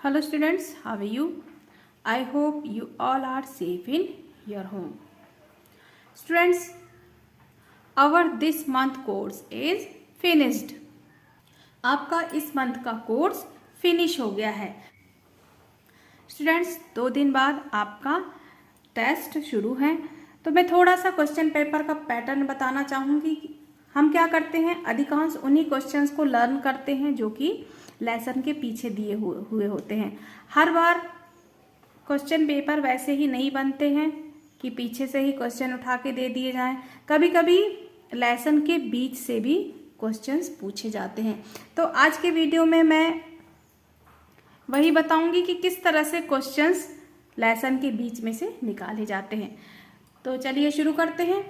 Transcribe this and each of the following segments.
Hello students, how are you? I hope you all are safe in your home. Students, our this month course is finished. आपका इस month का course finish हो गया है. Students, 2 दिन बाद आपका टेस्ट शुरू है. तो मैं थोड़ा सा क्वेश्चन पेपर का पैटर्न बताना चाहूँगी. हम क्या करते हैं, अधिकांश उन्हीं क्वेश्चंस को लर्न करते हैं जो कि लेसन के पीछे दिए हुए होते हैं. हर बार क्वेश्चन पेपर वैसे ही नहीं बनते हैं कि पीछे से ही क्वेश्चन उठा के दे दिए जाएं. कभी कभी लेसन के बीच से भी क्वेश्चंस पूछे जाते हैं. तो आज के वीडियो में मैं वही बताऊंगी कि किस तरह से क्वेश्चंस लेसन के बीच में से निकाले जाते हैं. तो चलिए शुरू करते हैं.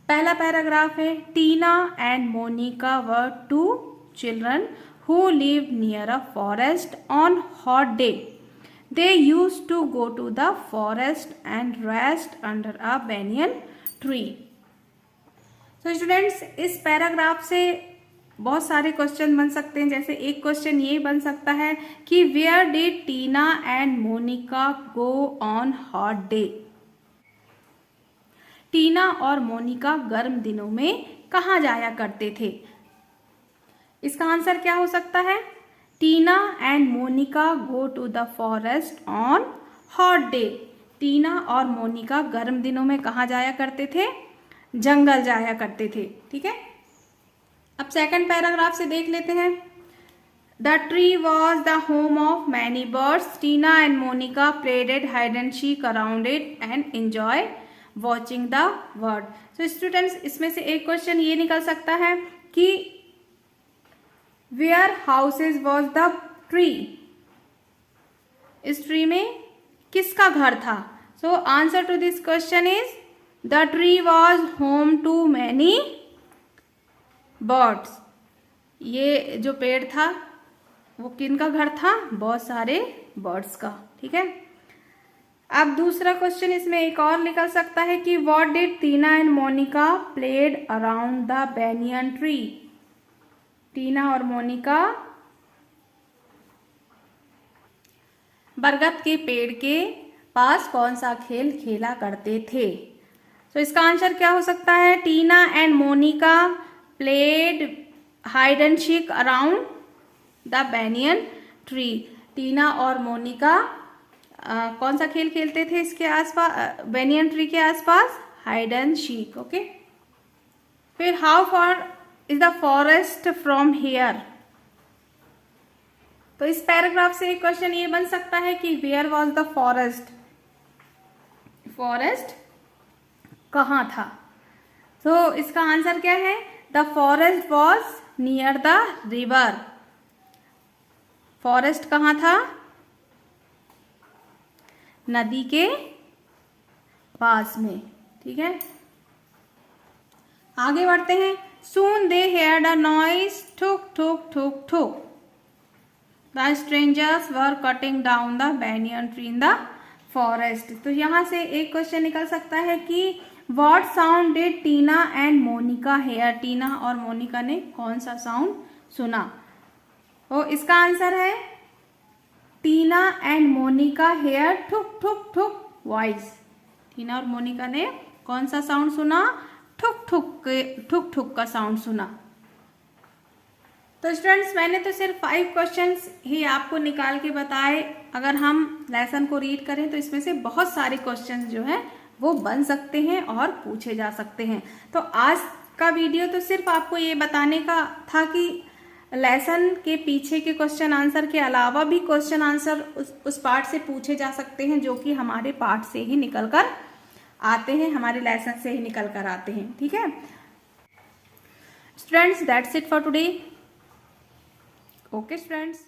पहला पैराग्राफ है, Tina and Monica were 2 children who lived near a forest on hot day. They used to go to the forest and rest under a banyan tree. So students, इस पैराग्राफ से बहुत सारे क्वेश्चन बन सकते हैं. जैसे एक क्वेश्चन ये बन सकता है कि where did Tina and Monica go on hot day. Tina और मोनिका गर्म दिनों में कहाँ जाया करते थे. इसका आंसर क्या हो सकता है, Tina and Monica go to the forest on hot day. Tina और मोनिका गर्म दिनों में कहाँ जाया करते थे, जंगल जाया करते थे. ठीक है. अब सेकंड पैराग्राफ से देख लेते हैं. The tree was the home of many birds. Tina and Monica played hide and seek around it and enjoy watching the word. So students, इसमें से एक क्वेश्चन ये निकल सकता है कि where houses was the tree. इस ट्री में किसका घर था. So answer to this question is the tree was home to many birds. ये जो पेड़ था वो किनका घर था, बहुत सारे बर्ड्स का. ठीक है. अब दूसरा क्वेश्चन इसमें एक और निकल सकता है कि what did Tina and Monica played around the banyan tree. Tina और मोनिका बरगद के पेड़ के पास कौन सा खेल खेला करते थे. तो इसका आंसर क्या हो सकता है, Tina and Monica played hide and seek around the banyan tree. Tina और मोनिका कौन सा खेल खेलते थे इसके आसपास, बैनियन ट्री के आसपास, हाइड एंड सीक. ओके. फिर how far is the forest from here. तो इस पैराग्राफ से एक क्वेश्चन ये बन सकता है कि where was the forest. Forest कहाँ था. तो इसका आंसर क्या है, the forest was near the river. Forest कहाँ था, नदी के पास में. ठीक है. आगे बढ़ते हैं. Soon they heard a noise, ठुक ठुक ठुक ठुक. The strangers were cutting down the banyan tree in the forest. तो यहाँ से एक क्वेश्चन निकल सकता है कि What sound did Tina and Monica hear. टीना और मोनिका ने कौन सा साउंड सुना. तो इसका आंसर है टीना एंड मोनिका हेयर ठुक ठुक ठुक वॉइस. टीना और मोनिका ने कौन सा साउंड सुना, ठुक ठुक का साउंड सुना. तो स्टूडेंट्स, मैंने तो सिर्फ 5 क्वेश्चंस ही आपको निकाल के बताए. अगर हम लेसन को रीड करें तो इसमें से बहुत सारे क्वेश्चंस जो हैं वो बन सकते हैं और पूछे जा सकते हैं. तो आज का वीडियो तो सिर्फ आपको ये बताने का था कि लेसन के पीछे के क्वेश्चन आंसर के अलावा भी क्वेश्चन आंसर उस पार्ट से पूछे जा सकते हैं जो कि हमारे पार्ट से ही निकल कर आते हैं, हमारे लेसन से ही निकल कर आते हैं. ठीक है students, that's it for today. Okay students.